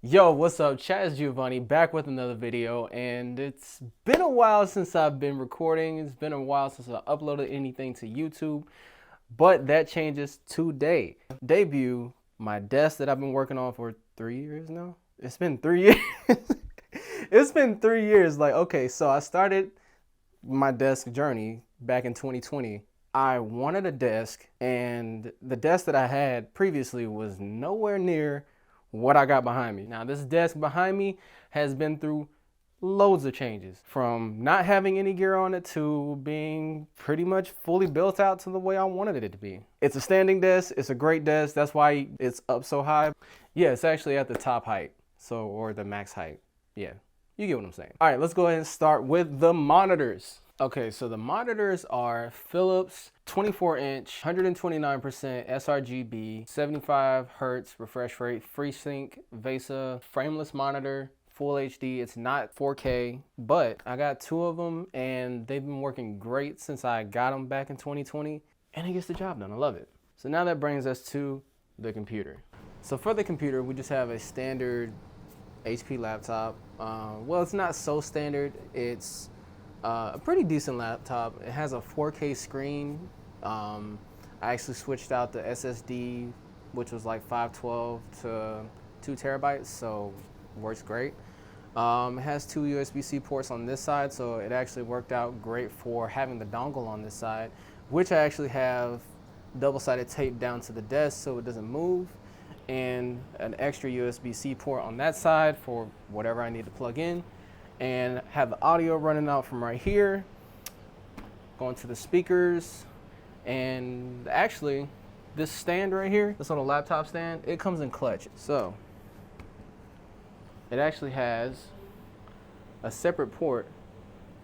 Yo, what's up? Chaz Giovanni back with another video, and it's been a while since I've been recording. It's been a while since I uploaded anything to YouTube, but that changes today. Debut my desk that I've been working on for 3 years now. It's been 3 years. It's been 3 years. Like, okay, so I started my desk journey back in 2020. I wanted a desk, and the desk that I had previously was nowhere near what I got behind me. Now, this desk behind me has been through loads of changes, from not having any gear on it to being pretty much fully built out to the way I wanted it to be. It's a standing desk. It's a great desk. That's why it's up so high. Yeah, it's actually at the top height, or the max height. Yeah, you get what I'm saying. All right, let's go ahead and start with the monitors. Okay, so the monitors are Philips 24-inch, 129% sRGB, 75 hertz refresh rate, FreeSync, VESA, frameless monitor, full HD. It's not 4K, but I got two of them and they've been working great since I got them back in 2020, and it gets the job done. I love it. So now that brings us to the computer. So for the computer, we just have a standard HP laptop. Well, it's not so standard. It's a pretty decent laptop. It has a 4K screen. I actually switched out the SSD, which was like 512 to 2 terabytes, so works great. It has two USB-C ports on this side, so it actually worked out great for having the dongle on this side, which I actually have double-sided tape down to the desk so it doesn't move, and an extra USB-C port on that side for whatever I need to plug in, and have the audio running out from right here, going to the speakers. And actually, this stand right here, this little laptop stand, it comes in clutch. So it actually has a separate port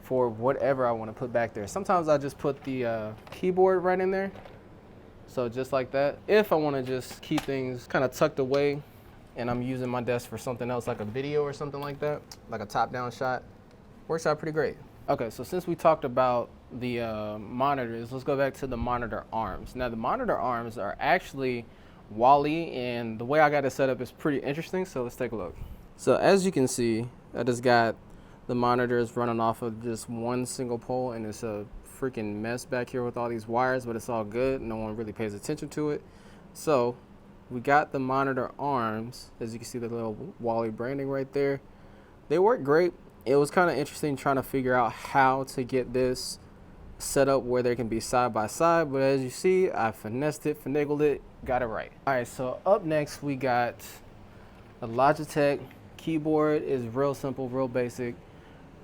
for whatever I want to put back there. Sometimes I just put the keyboard right in there, so just like that. If I want to just keep things kind of tucked away and I'm using my desk for something else, like a video or something like that, like a top-down shot, works out pretty great. Okay, so since we talked about the monitors, let's go back to the monitor arms. Now, the monitor arms are actually Wally, and the way I got it set up is pretty interesting, so let's take a look. So as you can see, I just got the monitors running off of just one single pole, and it's a freaking mess back here with all these wires, but it's all good. No one really pays attention to it. So we got the monitor arms. As you can see, the little Wally branding right there. They work great. It was kind of interesting trying to figure out how to get this set up where they can be side by side, but as you see, I finessed it, finagled it, got it right. All right, so up next we got a Logitech keyboard. Is real simple, real basic.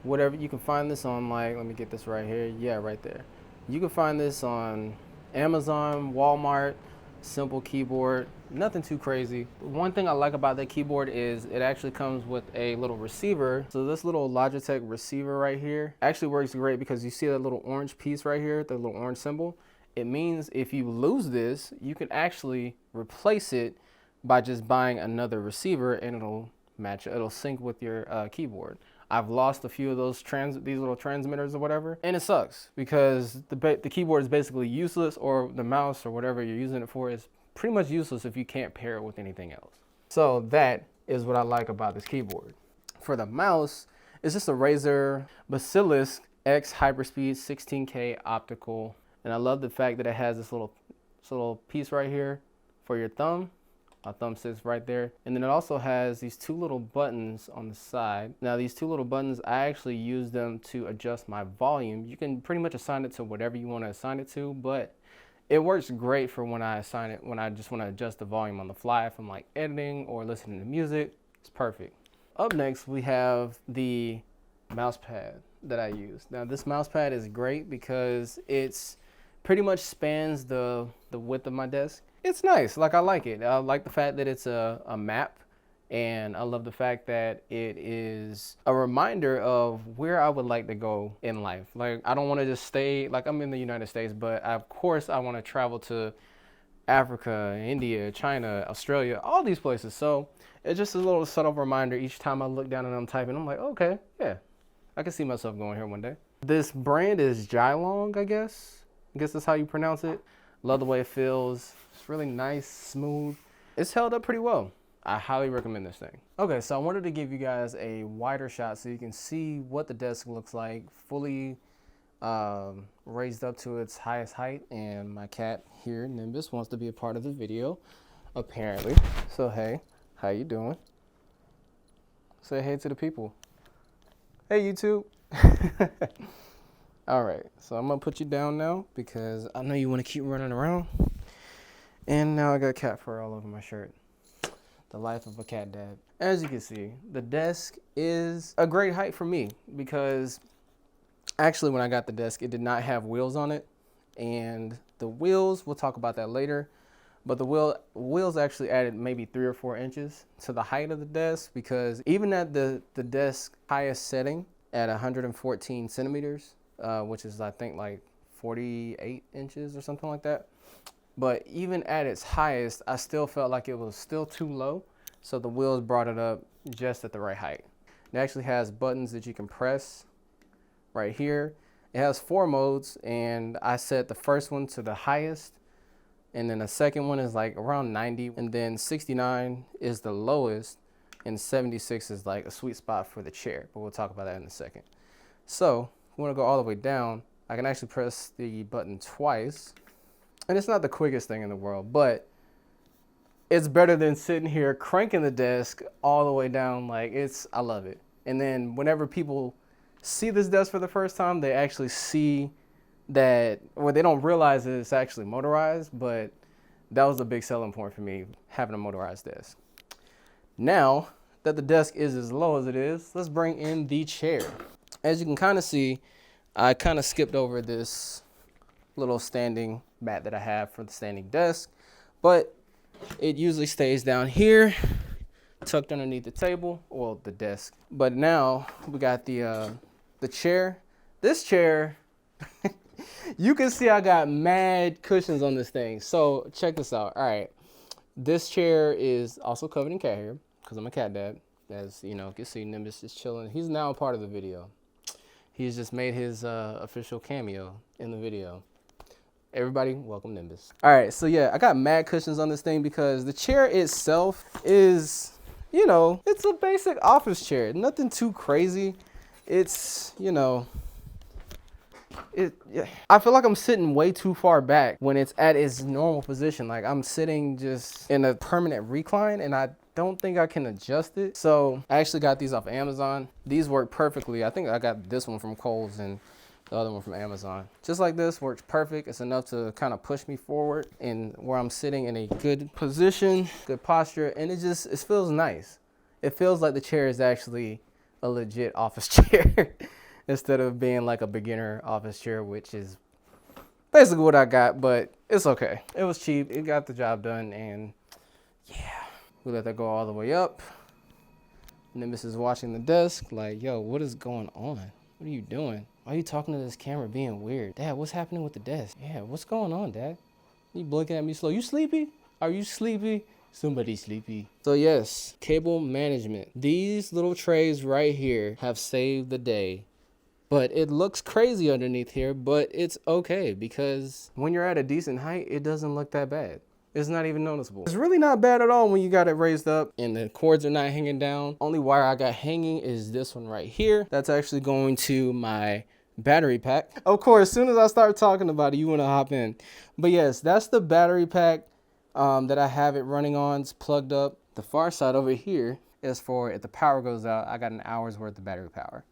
Whatever, you can find this on, like, let me get this right here. Yeah, right there. You can find this on Amazon, Walmart. Simple keyboard, nothing too crazy. One thing I like about that keyboard is it actually comes with a little receiver. So this little Logitech receiver right here actually works great, because you see that little orange piece right here, the little orange symbol. It means if you lose this, you can actually replace it by just buying another receiver, and it'll match, it'll sync with your keyboard. I've lost a few of those these little transmitters or whatever, and it sucks because the keyboard is basically useless, or the mouse or whatever you're using it for is pretty much useless if you can't pair it with anything else. So that is what I like about this keyboard. For the mouse, it's just a Razer Basilisk X Hyperspeed 16K optical, and I love the fact that it has this little piece right here for your thumb. My thumb sits right there. And then it also has these two little buttons on the side. Now, these two little buttons, I actually use them to adjust my volume. You can pretty much assign it to whatever you want to assign it to, but it works great for when I assign it, when I just want to adjust the volume on the fly, if I'm like editing or listening to music. It's perfect. Up next, we have the mouse pad that I use. Now, this mouse pad is great because it's pretty much spans the width of my desk. It's nice, like I like it. I like the fact that it's a map, and I love the fact that it is a reminder of where I would like to go in life. Like, I don't want to just stay, like, I'm in the United States, but of course I want to travel to Africa, India, China, Australia, all these places. So it's just a little subtle reminder each time I look down and I'm typing. I'm like, okay, yeah, I can see myself going here one day. This brand is Jilong, I guess. I guess that's how you pronounce it. Love the way it feels. It's really nice, smooth. It's held up pretty well. I highly recommend this thing. Okay, so I wanted to give you guys a wider shot so you can see what the desk looks like, fully raised up to its highest height. And my cat here, Nimbus, wants to be a part of the video, apparently. So hey, how you doing? Say hey to the people. Hey, YouTube. All right, so I'm gonna put you down now because I know you want to keep running around. And now I got cat fur all over my shirt. The life of a cat dad. As you can see, the desk is a great height for me because actually when I got the desk, it did not have wheels on it. And the wheels, we'll talk about that later, but the wheels actually added maybe 3 or 4 inches to the height of the desk, because even at the desk highest setting at 114 centimeters, which is I think like 48 inches or something like that. But even at its highest, I still felt like it was still too low. So the wheels brought it up just at the right height. It actually has buttons that you can press right here. It has 4 modes, and I set the first one to the highest. And then the second one is like around 90. And then 69 is the lowest. And 76 is like a sweet spot for the chair. But we'll talk about that in a second. So if we want to go all the way down, I can actually press the button twice. And it's not the quickest thing in the world, but it's better than sitting here cranking the desk all the way down. Like, I love it. And then whenever people see this desk for the first time, they actually see that, well, they don't realize that it's actually motorized, but that was a big selling point for me, having a motorized desk. Now that the desk is as low as it is, let's bring in the chair. As you can kind of see, I kind of skipped over this little standing mat that I have for the standing desk, but it usually stays down here, tucked underneath the table, well, the desk. But now we got the chair. This chair, you can see I got mad cushions on this thing. So check this out. All right, this chair is also covered in cat hair because I'm a cat dad. As you know, you can see Nimbus is chilling. He's now a part of the video. He's just made his official cameo in the video. Everybody, welcome Nimbus. All right, so yeah, I got mad cushions on this thing because the chair itself is, you know, it's a basic office chair. Nothing too crazy. It's, you know, yeah. I feel like I'm sitting way too far back when it's at its normal position. Like I'm sitting just in a permanent recline and I don't think I can adjust it. So I actually got these off Amazon. These work perfectly. I think I got this one from Kohl's and the other one from Amazon. Just like this, works perfect. It's enough to kind of push me forward and where I'm sitting in a good position, good posture, and it feels nice. It feels like the chair is actually a legit office chair instead of being like a beginner office chair, which is basically what I got, but it's okay. It was cheap, it got the job done, and yeah, we let that go all the way up. Nimbus is watching the desk like, yo, what is going on? What are you doing? Why are you talking to this camera being weird? Dad, what's happening with the desk? Yeah, what's going on, Dad? You blinking at me slow. You sleepy? Are you sleepy? Somebody sleepy. So yes, cable management. These little trays right here have saved the day. But it looks crazy underneath here, but it's okay because when you're at a decent height, it doesn't look that bad. It's not even noticeable. It's really not bad at all when you got it raised up and the cords are not hanging down. Only wire I got hanging is this one right here. That's actually going to my battery pack. Of course, as soon as I start talking about it, you want to hop in. But yes, that's the battery pack that I have it running on. It's plugged up. The far side over here is for if the power goes out, I got an hour's worth of battery power.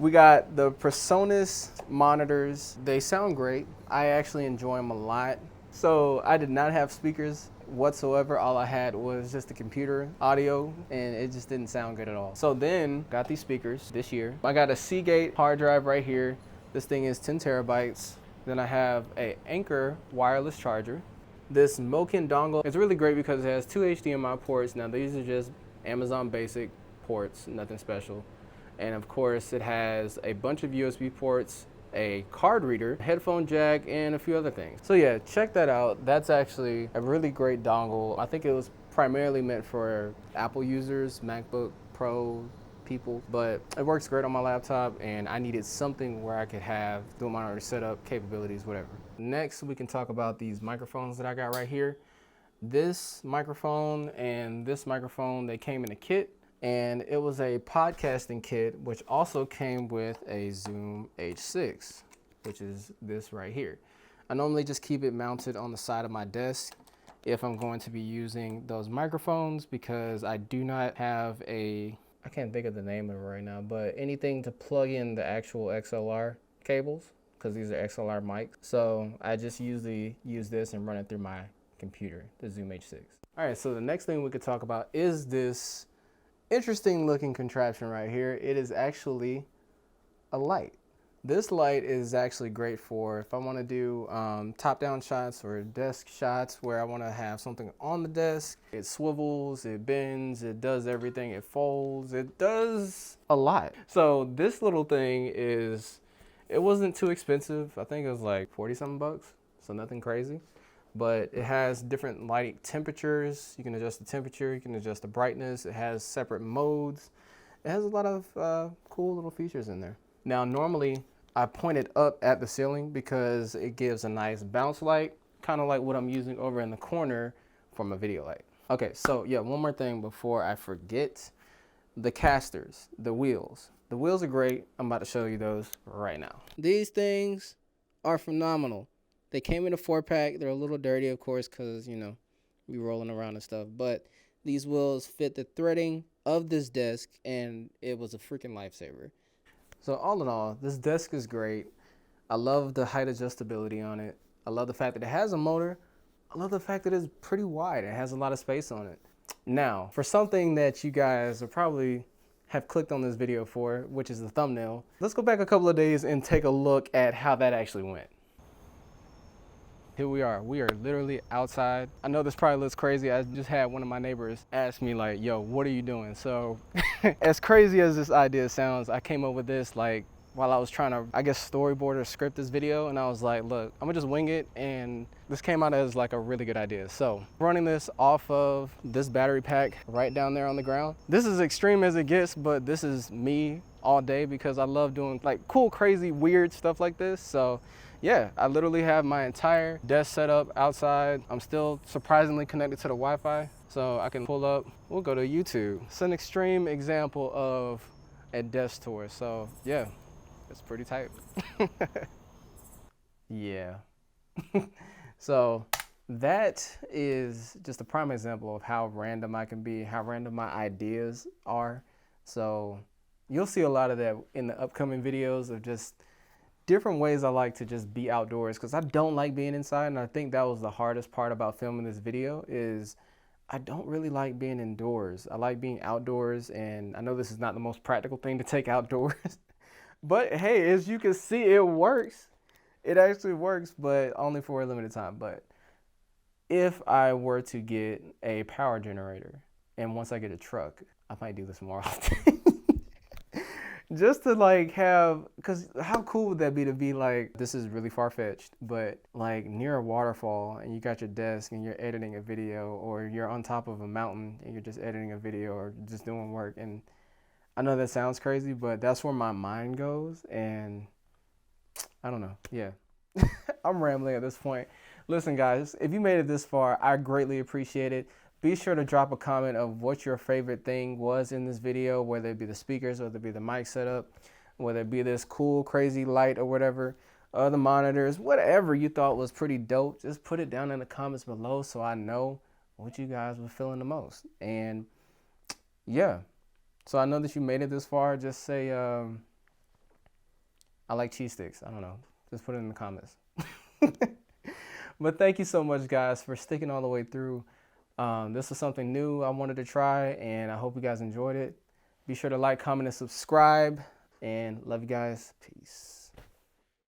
We got the Presonus monitors. They sound great. I actually enjoy them a lot. So I did not have speakers whatsoever. All I had was just the computer audio and it just didn't sound good at all. So then got these speakers this year. I got a Seagate hard drive right here. This thing is 10 terabytes. Then I have a Anker wireless charger. This Moken dongle is really great because it has 2 HDMI ports. Now these are just Amazon basic ports, nothing special. And of course it has a bunch of USB ports, a card reader, headphone jack, and a few other things. So yeah, check that out. That's actually a really great dongle. I think it was primarily meant for Apple users, MacBook Pro people, but it works great on my laptop and I needed something where I could have dual monitor setup capabilities, whatever. Next, we can talk about these microphones that I got right here. This microphone and this microphone, they came in a kit, and it was a podcasting kit, which also came with a Zoom H6, which is this right here. I normally just keep it mounted on the side of my desk if I'm going to be using those microphones, because I do not have I can't think of the name of it right now, but anything to plug in the actual XLR cables, because these are XLR mics. So I just usually use this and run it through my computer, the Zoom H6. All right, so the next thing we could talk about is this interesting looking contraption right here. It is actually a light. This light is actually great for if I want to do top-down shots or desk shots where I want to have something on the desk. It swivels, it bends, it does everything, it folds, it does a lot. So this little thing it wasn't too expensive. I think it was like 40 something bucks, so nothing crazy. But it has different lighting temperatures. You can adjust the temperature, you can adjust the brightness. It has separate modes. It has a lot of cool little features in there. Now, normally I point it up at the ceiling because it gives a nice bounce light, kind of like what I'm using over in the corner from a video light. Okay, so yeah, one more thing before I forget. The casters, the wheels. The wheels are great. I'm about to show you those right now. These things are phenomenal. They came in a 4-pack. They're a little dirty, of course, because, you know, we rolling around and stuff. But these wheels fit the threading of this desk, and it was a freaking lifesaver. So all in all, this desk is great. I love the height adjustability on it. I love the fact that it has a motor. I love the fact that it's pretty wide. It has a lot of space on it. Now, for something that you guys will probably have clicked on this video for, which is the thumbnail, let's go back a couple of days and take a look at how that actually went. Here we are literally outside. I know this probably looks crazy. I just had one of my neighbors ask me like, yo, what are you doing? So as crazy as this idea sounds, I came up with this like while I was trying to, I guess, storyboard or script this video. And I was like, look, I'm gonna just wing it. And this came out as like a really good idea. So running this off of this battery pack right down there on the ground. This is extreme as it gets, but this is me all day because I love doing like cool, crazy, weird stuff like this. So yeah, I literally have my entire desk set up outside. I'm still surprisingly connected to the Wi-Fi, so I can pull up. We'll go to YouTube. It's an extreme example of a desk tour. So yeah, it's pretty tight. Yeah. So that is just a prime example of how random I can be, how random my ideas are. So you'll see a lot of that in the upcoming videos of just different ways I like to just be outdoors, because I don't like being inside. And I think that was the hardest part about filming this video is I don't really like being indoors. I like being outdoors, and I know this is not the most practical thing to take outdoors, but hey, as you can see, it works. It actually works, but only for a limited time. But if I were to get a power generator, and once I get a truck, I might do this more often. Just to like have, because how cool would that be to be like, this is really far-fetched, but like near a waterfall and you got your desk and you're editing a video, or you're on top of a mountain and you're just editing a video or just doing work. And I know that sounds crazy, but that's where my mind goes. And I don't know, yeah. I'm rambling at this point. Listen guys, if you made it this far, I greatly appreciate it. Be sure to drop a comment of what your favorite thing was in this video, whether it be the speakers, whether it be the mic setup, whether it be this cool, crazy light or whatever, the monitors, whatever you thought was pretty dope. Just put it down in the comments below so I know what you guys were feeling the most. And yeah, so I know that you made it this far. Just say, I like cheese sticks. I don't know. Just put it in the comments. But thank you so much, guys, for sticking all the way through. This was something new I wanted to try, and I hope you guys enjoyed it. Be sure to like, comment, and subscribe, and love you guys. Peace.